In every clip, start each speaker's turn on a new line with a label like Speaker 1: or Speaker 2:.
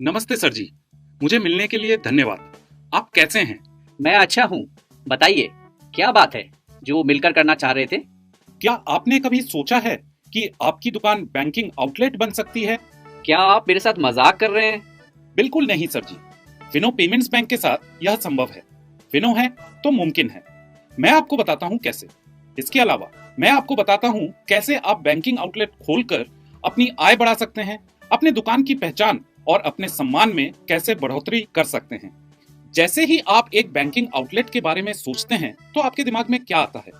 Speaker 1: नमस्ते सर जी। मुझे मिलने के लिए धन्यवाद। आप कैसे हैं?
Speaker 2: मैं अच्छा हूँ। बताइए, क्या बात है जो मिलकर करना चाह रहे थे?
Speaker 1: क्या आपने कभी सोचा है कि आपकी दुकान बैंकिंग आउटलेट बन सकती है?
Speaker 2: क्या आप मेरे साथ मजाक कर रहे हैं?
Speaker 1: बिल्कुल नहीं सर जी। फिनो पेमेंट्स बैंक के साथ यह संभव है। फिनो है तो मुमकिन है। मैं आपको बताता हूँ कैसे। इसके अलावा मैं आपको बताता हूँ कैसे आप बैंकिंग आउटलेट खोलकर अपनी आय बढ़ा सकते हैं, अपने दुकान की पहचान और अपने सम्मान में कैसे बढ़ोतरी कर सकते हैं। जैसे ही आप एक बैंकिंग आउटलेट के बारे में सोचते हैं तो आपके दिमाग में क्या आता है?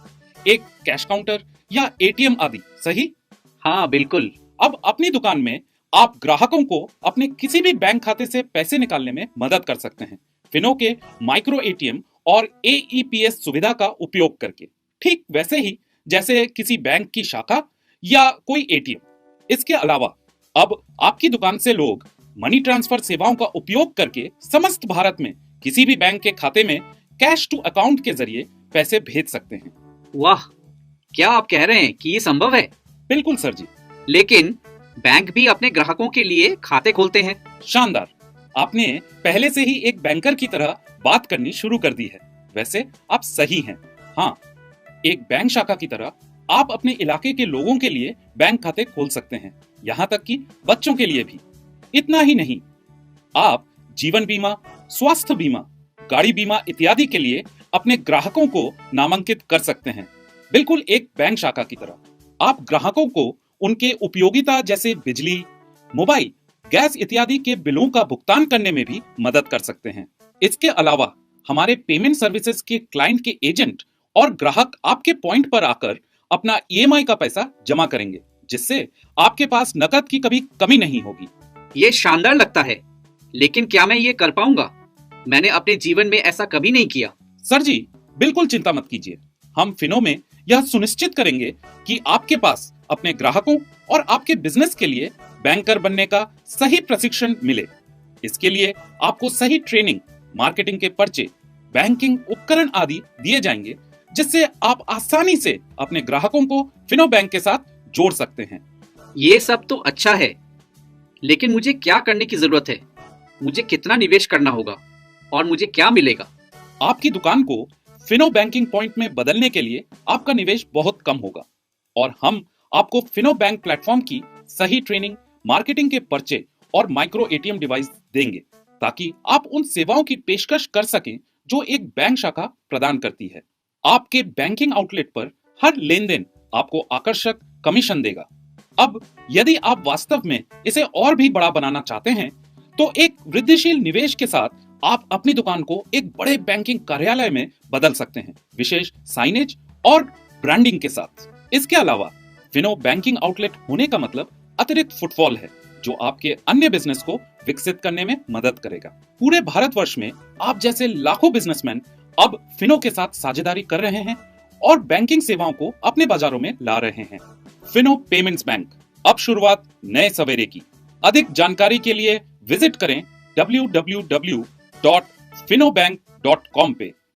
Speaker 1: एक कैश काउंटर या एटीएम आदि, सही?
Speaker 2: हाँ, बिल्कुल।
Speaker 1: अब अपनी दुकान में आप ग्राहकों को अपने किसी भी बैंक खाते से पैसे निकालने में मदद कर सकते हैं, फिनो के माइक्रो एटीएम और एईपीएस सुविधा का उपयोग करके। ठीक वैसे ही जैसे किसी बैंक की शाखा या कोई एटीएम। इसके अलावा अब आपकी दुकान से लोग मनी ट्रांसफर सेवाओं का उपयोग करके समस्त भारत में किसी भी बैंक के खाते में कैश टू अकाउंट के जरिए पैसे भेज सकते हैं।
Speaker 2: वाह, क्या आप कह रहे हैं कि ये संभव है?
Speaker 1: बिल्कुल सर जी।
Speaker 2: लेकिन बैंक भी अपने ग्राहकों के लिए खाते खोलते हैं।
Speaker 1: शानदार। आपने पहले से ही एक बैंकर की तरह बात करनी शुरू कर दी है। वैसे आप सही हैं। हाँ, एक बैंक शाखा की तरह आप अपने इलाके के लोगों के लिए बैंक खाते खोल सकते हैं, यहाँ तक कि बच्चों के लिए भी। इतना ही नहीं, आप जीवन बीमा, स्वास्थ्य बीमा, गाड़ी बीमा इत्यादि के लिए अपने ग्राहकों को नामांकित कर सकते हैं, बिल्कुल एक बैंक शाखा की तरह। आप ग्राहकों को उनके उपयोगिता जैसे बिजली, मोबाइल, गैस इत्यादि के बिलों का भुगतान करने में भी मदद कर सकते हैं। इसके अलावा हमारे पेमेंट सर्विसेज के क्लाइंट के एजेंट और ग्राहक आपके पॉइंट पर आकर अपना ईएमआई का पैसा जमा करेंगे, जिससे आपके पास नकद की कभी कमी नहीं होगी।
Speaker 2: ये शानदार लगता है, लेकिन क्या मैं ये कर पाऊंगा? मैंने अपने जीवन में ऐसा कभी नहीं किया।
Speaker 1: सर जी, बिल्कुल चिंता मत कीजिए। हम फिनो में यह सुनिश्चित करेंगे कि आपके पास अपने ग्राहकों और आपके बिजनेस के लिए बैंकर बनने का सही प्रशिक्षण मिले। इसके लिए आपको सही ट्रेनिंग, मार्केटिंग के पर्चे, बैंकिंग उपकरण आदि दिए जाएंगे, जिससे आप आसानी से अपने ग्राहकों को फिनो बैंक के साथ जोड़ सकते हैं।
Speaker 2: ये सब तो अच्छा है, लेकिन मुझे क्या करने की जरूरत है? मुझे कितना निवेश करना होगा और मुझे क्या मिलेगा?
Speaker 1: आपकी दुकान को फिनो बैंकिंग पॉइंट में बदलने के लिए आपका निवेश बहुत कम होगा और हम आपको फिनो बैंक प्लेटफॉर्म की सही ट्रेनिंग, मार्केटिंग के पर्चे और माइक्रो एटीएम डिवाइस देंगे, ताकि आप उन सेवाओं की पेशकश कर सकें जो एक बैंक शाखा प्रदान करती है। आपके बैंकिंग आउटलेट पर हर लेन देन आपको आकर्षक कमीशन देगा। अब यदि आप वास्तव में इसे और भी बड़ा बनाना चाहते हैं तो एक वृद्धिशील निवेश के साथ आप अपनी दुकान को एक बड़े बैंकिंग कार्यालय में बदल सकते हैं, विशेष साइनेज और ब्रांडिंग के साथ। इसके अलावा फिनो बैंकिंग आउटलेट होने का मतलब अतिरिक्त फुटफॉल है, जो आपके अन्य बिजनेस को विकसित करने में मदद करेगा। पूरे भारतवर्ष में आप जैसे लाखों बिजनेसमैन अब फिनो के साथ साझेदारी कर रहे हैं और बैंकिंग सेवाओं को अपने बाजारों में ला रहे हैं। फिनो पेमेंट्स बैंक, अब शुरुआत नए सवेरे की। अधिक जानकारी के लिए विजिट करें www.finobank.com पे।